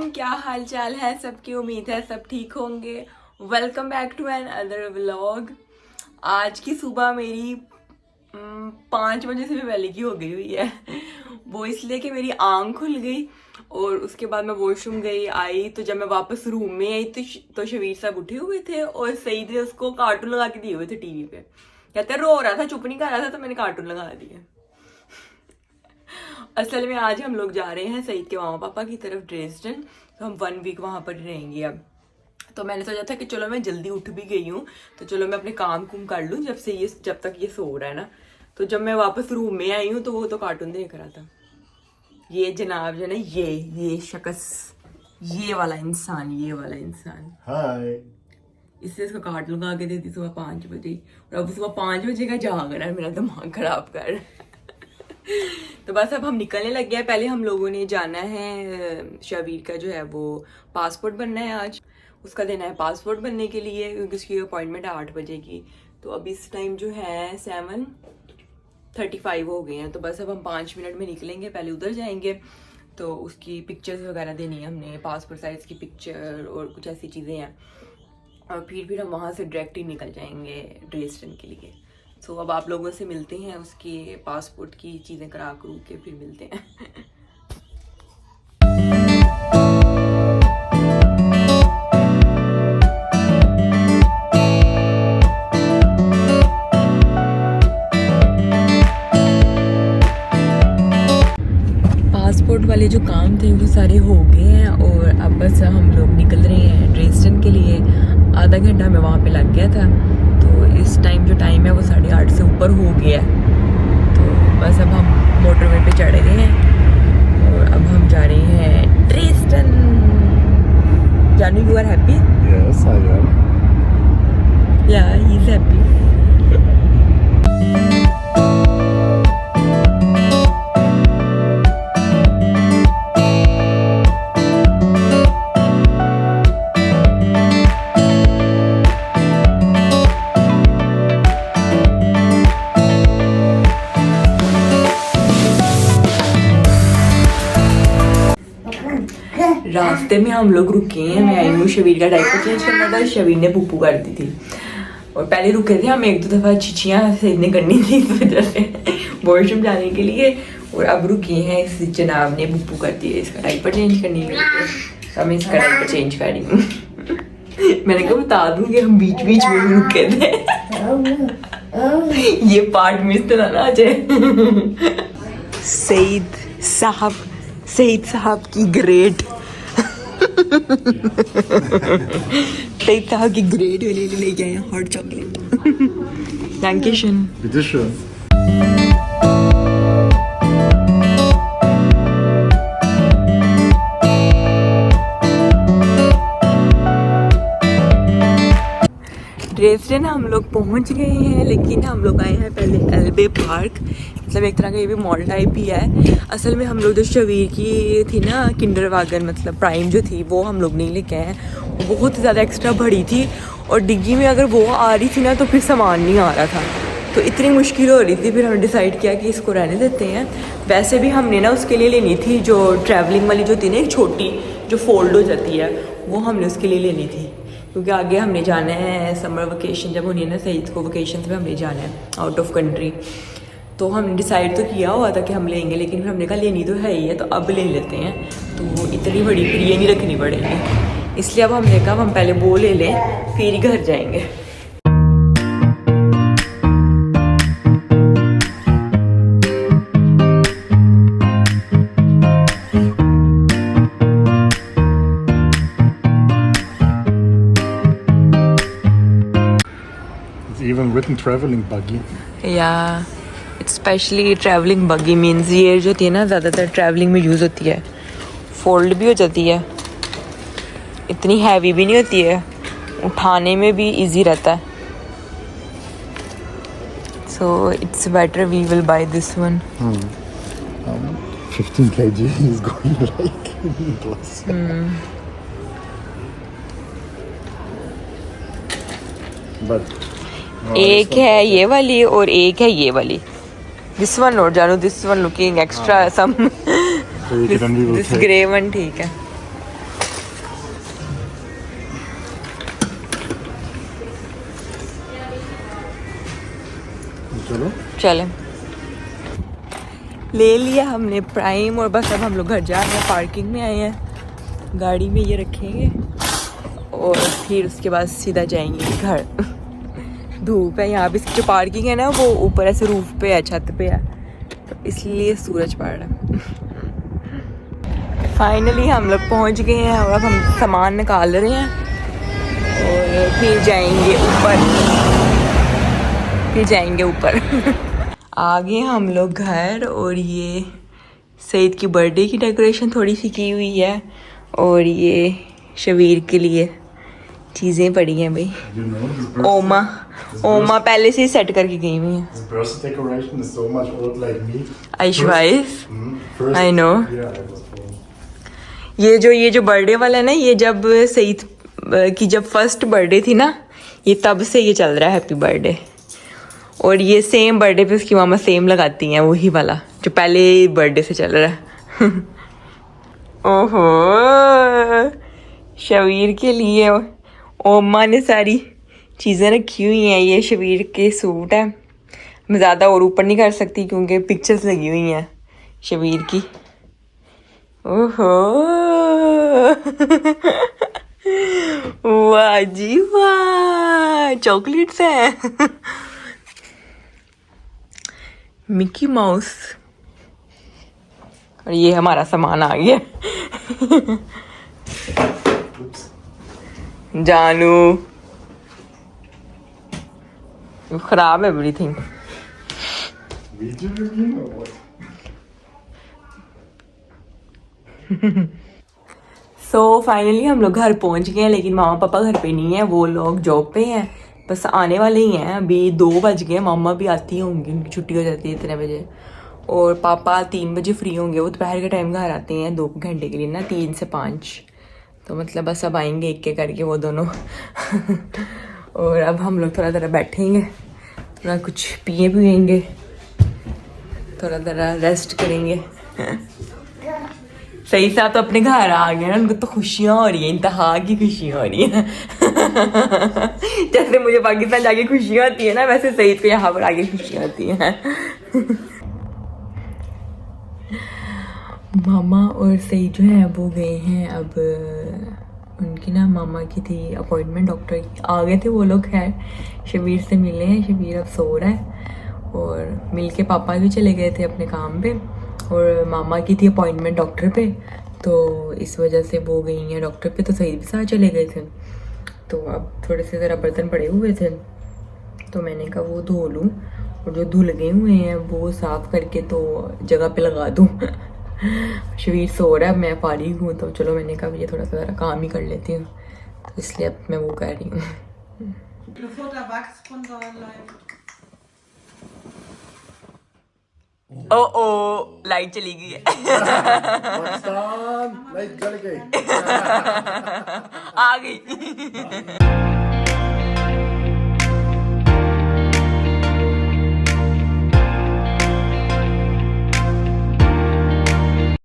अस्सलामुअलैकुम, क्या हाल चाल है सबकी। उम्मीद है सब ठीक होंगे। Welcome back to another vlog. आज की सुबह मेरी 5 बजे से भी पहले की हो गई हुई है। वो इसलिए कि मेरी आंख खुल गई और उसके बाद मैं वॉशरूम गई, आई तो जब मैं वापस रूम में आई तो शबीर साहब उठे हुए थे और सईद ने उसको कार्टून लगा के दिए हुए थे टीवी पे। कहते रो रहा था, चुप नहीं कर रहा था, तो मैंने कार्टून लगा दिए। असल में आज हम लोग जा रहे हैं सईद के मामा पापा की तरफ ड्रेसडन, तो हम 1 वीक वहाँ पर रहेंगे अब। तो मैंने सोचा था कि चलो मैं जल्दी उठ भी गई हूँ तो चलो मैं अपने काम कुम कर लूँ जब तक ये सो रहा है ना। तो जब मैं वापस रूम में आई हूँ तो वो तो कार्टून देख रहा था। ये जनाब जो ना ये शख्स, ये वाला इंसान हाय। इससे इसको कार्टून लगा के देती सुबह 5 बजे और अब सुबह 5 बजे का जाग रहा है, मेरा दिमाग खराब कर। तो बस अब हम निकलने लग गए। पहले हम लोगों ने जाना है, शबीर का जो है वो पासपोर्ट बनना है आज, उसका देना है पासपोर्ट बनने के लिए क्योंकि उसकी अपॉइंटमेंट है 8 बजे की। तो अब इस टाइम जो है 7:35 हो गए हैं। तो बस अब हम 5 मिनट में निकलेंगे, पहले उधर जाएंगे तो उसकी पिक्चर्स वगैरह देनी है हमने, पासपोर्ट साइज़ की पिक्चर और कुछ ऐसी चीज़ें हैं, और फिर हम वहाँ से डायरेक्ट ही निकल जाएंगे ड्रेसडन के लिए। तो अब आप लोगों से मिलते हैं, उसके पासपोर्ट की चीज़ें करा करू के फिर मिलते हैं। पासपोर्ट वाले जो काम थे वो सारे हो गए हैं और अब बस हम लोग निकल रहे हैं ड्रेसडन के लिए। आधा घंटा में वहाँ पे लग गया था, तो इस टाइम जो टाइम है वो 8:30 से ऊपर हो गया है। तो बस अब हम मोटरवे पे चढ़ गए हैं और अब हम जा रहे हैं ड्रेसडन। जानू, you are happy? Yes, I am. या ही इज हैप्पी। रास्ते में हम लोग रुके हैं, मैं आई हूँ शबीर का डायपर चेंज करना था, शबीर ने पुप्पू कर दी थी और पहले रुके थे हम 1-2 दफ़ा छिछियाँ सईद करनी थी इस वजह से वॉशरूम जाने के लिए, और अब रुके हैं इस जनाब ने पुप्पू कर दिया, इसका डायपर चेंज करने के लिए। अब मैं इसका डायपर चेंज कर रही हूँ। मैंने कहा बता दूँ कि हम बीच बीच में भी रुके थे। ये पार्ट मिस तो ना जाए। सईद साहब की ग्रेट सईद साहब की ग्रेट लेके आए hot chocolate. Dankeschön. Bitte schön. Dresden हम लोग पहुंच गए हैं, लेकिन हम लोग आए हैं पहले एल्बे पार्क, मतलब एक तरह का ये भी मॉल टाइप ही है। असल में हम लोग जो शबीर की थी ना किंडर वागन, मतलब प्राइम जो थी, वो हम लोग नहीं लेके आए हैं। वो बहुत ज़्यादा एक्स्ट्रा बड़ी थी और डिग्गी में अगर वो आ रही थी ना तो फिर सामान नहीं आ रहा था, तो इतनी मुश्किल हो रही थी। फिर हमने डिसाइड किया कि इसको रहने देते हैं। वैसे भी हमने ना उसके लिए लेनी थी जो ट्रैवलिंग वाली जो थी ना, एक छोटी जो फोल्ड हो जाती है, वो हमने उसके लिए लेनी थी क्योंकि आगे हमने जाना है समर वेकेशन, जब होनी है ना सईद को वेकेशन में हमने जाना है आउट ऑफ कंट्री। तो हमने डिसाइड तो किया हुआ था कि हम लेंगे, लेकिन फिर हमने कहा लेनी तो है ही है तो अब ले लेते हैं। तो इतनी बड़ी फिर ये नहीं रखनी पड़ेगी, इसलिए अब हमने कहा हम पहले वो ले लें फिर ही घर जाएंगे। Even written traveling buggy. या स्पेशली ट्रैवलिंग बग्गी मीन्स ये जो होती है ना ज़्यादातर ट्रैवलिंग में यूज़ होती है, फोल्ड भी हो जाती है, इतनी हैवी भी नहीं होती है, उठाने में भी इजी रहता है। So it's better we will buy this one. 15 kg is going like plus. But एक है ये वाली और एक है ये वाली। दिस वन और जानू, this one looking extra some, this grey one ठीक है। चलो चलें। ले लिया हमने प्राइम और बस अब हम लोग घर जा रहे हैं। पार्किंग में आए हैं, गाड़ी में ये रखेंगे और फिर उसके बाद सीधा जाएंगे घर। धूप है यहाँ पे, इसकी जो पार्किंग है ना वो ऊपर ऐसे रूफ पे है, छत पे है, तो इसलिए सूरज पड़ रहा है। फाइनली हम लोग पहुँच गए हैं और अब हम सामान निकाल रहे हैं और फिर जाएंगे ऊपर। आ गए हम लोग घर और ये सईद की बर्थडे की डेकोरेशन थोड़ी सी की हुई है और ये शबीर के लिए चीज़ें पड़ी हैं भाई। you know ओमा पहले से ही सेट करके गई हुई है। this birthday decoration is so much old like me. आइशवाइस First, I know. Yeah, I was born. ये जो बर्थडे वाला है ना, ये जब सईद की जब फर्स्ट बर्थडे थी ना, ये तब से ये चल रहा है हैप्पी बर्थडे। और ये सेम बर्थडे पे उसकी मामा सेम लगाती हैं, वही वाला जो पहले बर्थडे से चल रहा है। ओहो, शबीर के लिए ओमा ने सारी चीज़ें रखी हुई हैं। ये शबीर के सूट है, मैं ज़्यादा और ऊपर नहीं कर सकती क्योंकि पिक्चर्स लगी हुई हैं शबीर की। ओहो वाह जी वाह, चॉकलेट्स हैं। Mickey mouse. और ये हमारा सामान आ गया। जानू खराब है everything. Video review or what? So finally हम लोग घर पहुंच गए हैं, लेकिन मामा पापा घर पे नहीं है, वो लोग जॉब पे हैं, बस आने वाले ही हैं। अभी 2 बज गए, मामा भी आती होंगी, उनकी छुट्टी हो जाती है इतने बजे। और पापा 3 बजे फ्री होंगे, वो दोपहर के टाइम घर आते हैं 2 घंटे के लिए ना, 3 से 5, तो मतलब बस अब आएंगे एक एक करके वो दोनों। और अब हम लोग थोड़ा देर बैठेंगे, थोड़ा कुछ पिएंगे, थोड़ा देर रेस्ट करेंगे। सही साहब तो अपने घर आ गए ना, उनको तो खुशियाँ हो रही हैं, इंतहा की खुशियाँ हो रही हैं। जैसे मुझे पाकिस्तान जाके खुशियाँ होती है ना, वैसे सईद को यहाँ पर आके खुशियाँ होती हैं। मामा और सईद जो है वो गए हैं, अब उनकी ना मामा की थी अपॉइंटमेंट, डॉक्टर की, आ गए थे वो लोग। खैर शबीर से मिले हैं, शबीर अब सो रहा है और मिल के पापा भी चले गए थे अपने काम पे, और मामा की थी अपॉइंटमेंट डॉक्टर पे, तो इस वजह से वो गई हैं डॉक्टर पे, तो सईद भी साथ चले गए थे। तो अब थोड़े से ज़रा बर्तन पड़े हुए थे, तो मैंने कहा वो धो लूँ, और जो धुल गए हुए हैं वो साफ़ करके तो जगह पे लगा दूँ। शबीर सो रहा है, मैं फारिग हूँ, तो चलो मैंने कहा ये थोड़ा सा ज़रा काम ही कर लेती हूँ, तो इसलिए अब मैं वो कर रही हूँ। ओ लाइट चली गई है। पाकिस्तान लाइट जल गई। आ गई।